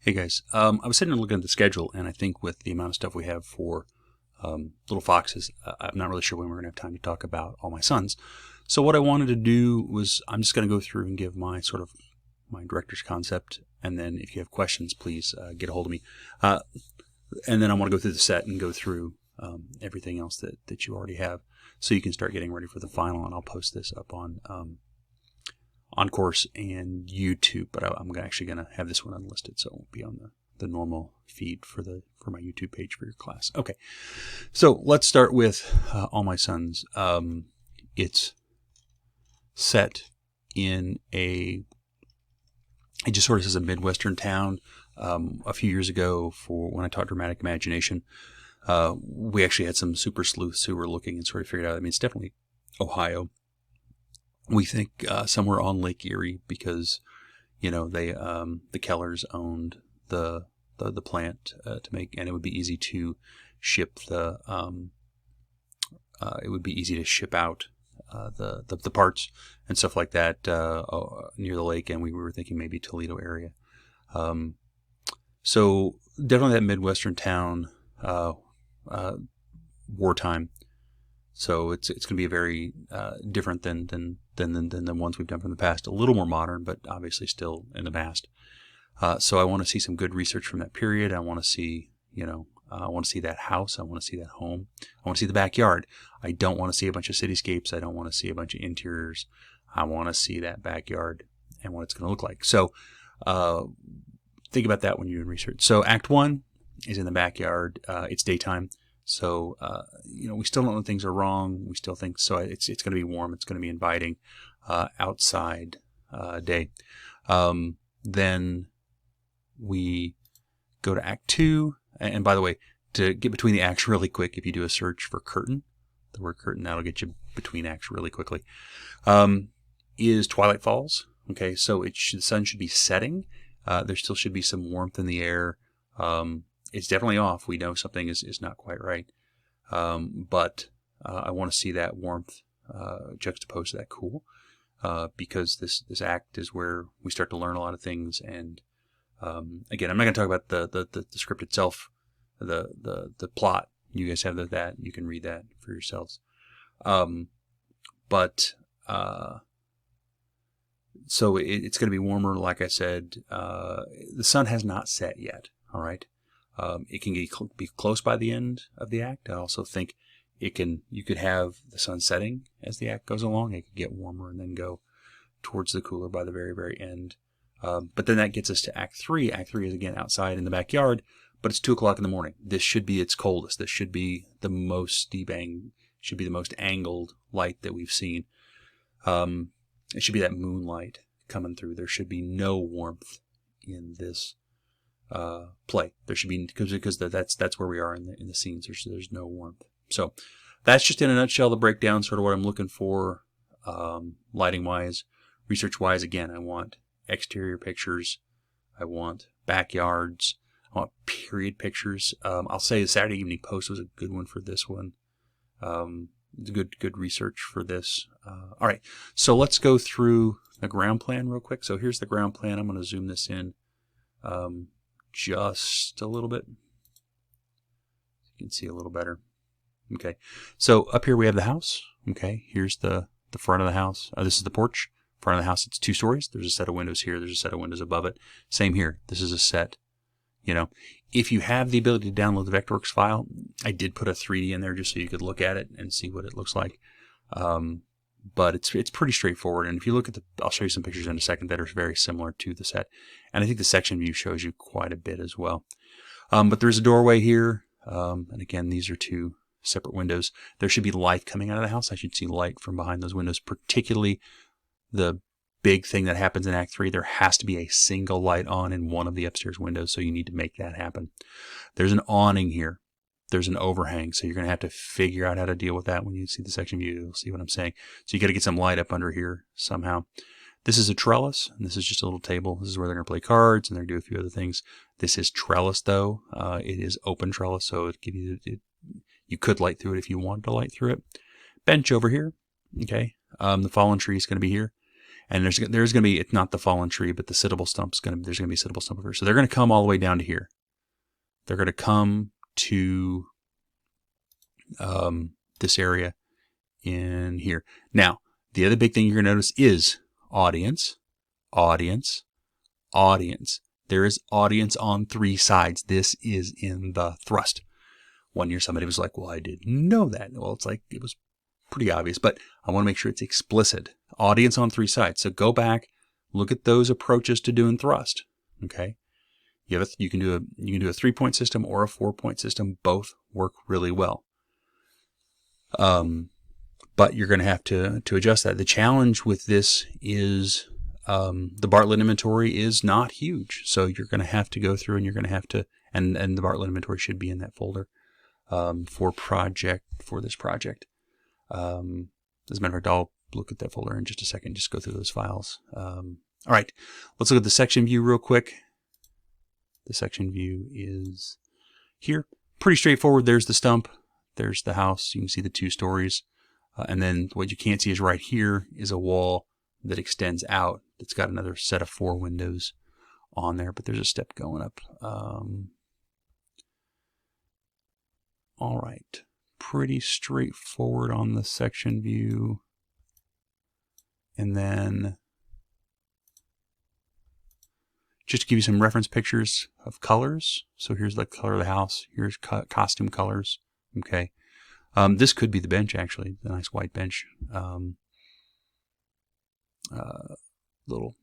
Hey guys, I was sitting and looking at the schedule, and I think with the amount of stuff we have for Little Foxes, I'm not really sure when we're going to have time to talk about All My Sons. So what I wanted to do was I'm just going to go through and give my sort of my director's concept, and then if you have questions, please get a hold of me. And then I want to go through the set and go through everything else that you already have, so you can start getting ready for the final. And I'll post this up on course and YouTube, but I'm actually going to have this one unlisted, so it won't be on the normal feed for my YouTube page for your class. Okay, so let's start with All My Sons. It's set in it just sort of says a Midwestern town. A few years ago, for when I taught dramatic imagination, we actually had some super sleuths who were looking and sort of figured out, I mean, it's definitely Ohio. We think somewhere on Lake Erie, because they the Kellers owned the plant to make, and it would be easy to ship out the parts and stuff like that near the lake, and we were thinking maybe Toledo area. So definitely that Midwestern town, wartime. So it's going to be a very different than the ones we've done from the past. A little more modern, but obviously still in the past. So I want to see some good research from that period. I want to see, I want to see that house. I want to see that home. I want to see the backyard. I don't want to see a bunch of cityscapes. I don't want to see a bunch of interiors. I want to see that backyard and what it's going to look like. So think about that when you're doing research. So Act 1 is in the backyard. It's daytime. So, we still don't know things are wrong. We still think so. It's going to be warm. It's going to be inviting, outside, day. Then we go to Act 2. And by the way, to get between the acts really quick, if you do a search for curtain, the word curtain, that'll get you between acts really quickly, is Twilight Falls. Okay. So the sun should be setting. There still should be some warmth in the air. It's definitely off. We know something is not quite right. But I want to see that warmth juxtaposed to that cool, because this act is where we start to learn a lot of things. And again, I'm not going to talk about the script itself, the plot. You guys have that. You can read that for yourselves. So it's going to be warmer, like I said. The sun has not set yet. All right. It can be close by the end of the act. I also think you could have the sun setting as the act goes along. It could get warmer and then go towards the cooler by the very, very end. But then that gets us to Act 3. Act 3 is again outside in the backyard, but it's 2 o'clock in the morning. This should be its coldest. This should be the most should be the most angled light that we've seen. It should be that moonlight coming through. There should be no warmth in this play. There should be, because that's where we are in the scenes. There's no warmth. So that's just in a nutshell the breakdown, sort of what I'm looking for, lighting wise, research wise. Again, I want exterior pictures. I want backyards. I want period pictures. I'll say the Saturday Evening Post was a good one for this one. Good research for this. All right, so let's go through the ground plan real quick. So here's the ground plan. I'm going to zoom this in just a little bit. You can see a little better. Okay, so up here we have the house. Okay, here's the front of the house. This is the porch. Front of the house, it's 2 stories. There's a set of windows here. There's a set of windows above it. Same here. This is a set. If you have the ability to download the Vectorworks file, I did put a 3D in there just so you could look at it and see what it looks like. But it's pretty straightforward. And if you look at I'll show you some pictures in a second that are very similar to the set. And I think the section view shows you quite a bit as well. But there's a doorway here. And again, these are 2 separate windows. There should be light coming out of the house. I should see light from behind those windows, particularly the big thing that happens in Act 3. There has to be a single light on in one of the upstairs windows, so you need to make that happen. There's an awning here. There's an overhang, so you're going to have to figure out how to deal with that when you see the section view. You'll see what I'm saying. So you got to get some light up under here somehow. This is a trellis, and this is just a little table. This is where they're going to play cards, and they're going to do a few other things. This is trellis, though. It is open trellis, so you could light through it if you wanted to light through it. Bench over here. Okay. The fallen tree is going to be here. And there's going to be, it's not the fallen tree, but the sittable stump's there's going to be a sittable stump over here. So they're going to come all the way down to here. They're going to come to this area in here. Now, the other big thing you're going to notice is audience, audience, audience. There is audience on 3 sides. This is in the thrust. One year somebody was like, well, I didn't know that. Well, it's like, it was pretty obvious, but I want to make sure it's explicit. Audience on 3 sides. So go back, look at those approaches to doing thrust. Okay. You can do a 3-point system or a 4-point system. Both work really well. But you're going to have to adjust that. The challenge with this is the Bartlett inventory is not huge. So you're going to have to go through and you're going to have to, and the Bartlett inventory should be in that folder for this project. As a matter of fact, I'll look at that folder in just a second, just go through those files. All right, let's look at the section view real quick. The section view is here. Pretty straightforward. There's the stump. There's the house. You can see the 2 stories. And then what you can't see is right here is a wall that extends out. It's got another set of 4 windows on there, but there's a step going up. All right. Pretty straightforward on the section view. And then just to give you some reference pictures of colors. So here's the color of the house. Here's costume colors. Okay. This could be the bench, actually. The nice white bench. Little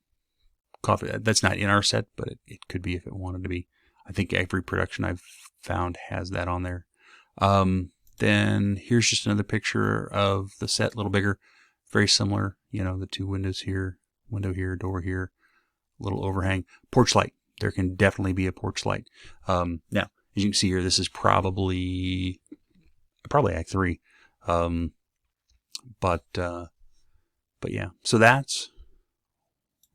coffee. That's not in our set, but it could be if it wanted to be. I think every production I've found has that on there. Then here's just another picture of the set, a little bigger. Very similar. You know, the 2 windows here, window here, door here, little overhang. Porch light. There can definitely be a porch light. Now, as you can see here, this is probably Act 3. But yeah, so that's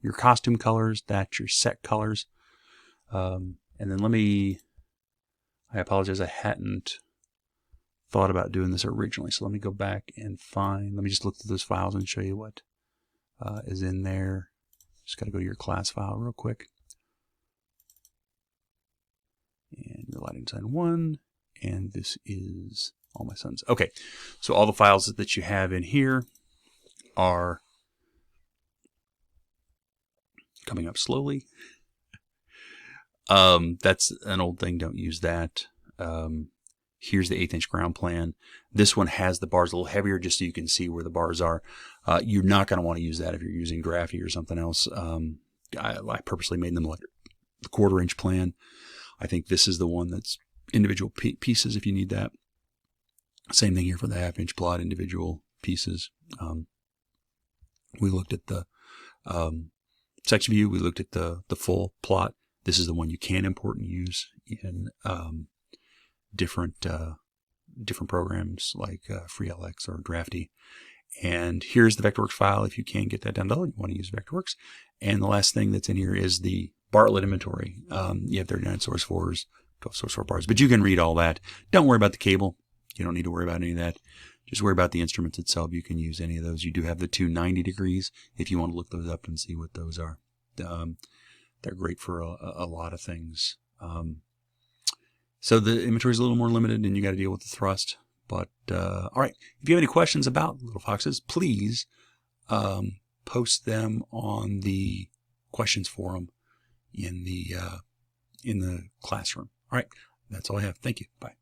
your costume colors, that's your set colors. And then I apologize, I hadn't thought about doing this originally. So let me go back and let me just look through those files and show you what is in there. Just got to go to your class file real quick. And your lighting design 1. And this is all my sons. Okay, so all the files that you have in here are coming up slowly. That's an old thing. Don't use that. Here's the 1/8" ground plan. This one has the bars a little heavier just so you can see where the bars are. You're not going to want to use that if you're using Graphy or something else. I purposely made them like the 1/4" plan. I think this is the one that's individual pieces if you need that. Same thing here for the 1/2" plot, individual pieces. We looked at the section view. We looked at the full plot. This is the one you can import and use in different programs like FreeLX or Drafty. And here's the Vectorworks file. If you can get that downloaded, you want to use Vectorworks. And the last thing that's in here is the Bartlett inventory. You have 39 source 4s, 12 source 4 bars, but you can read all that. Don't worry about the cable. You don't need to worry about any of that. Just worry about the instruments itself. You can use any of those. You do have the 2 90 degrees if you want to look those up and see what those are. They're great for a lot of things. So the inventory is a little more limited and you got to deal with the thrust. But all right, if you have any questions about Little Foxes, please post them on the questions forum in the classroom. All right, that's all I have. Thank you. Bye.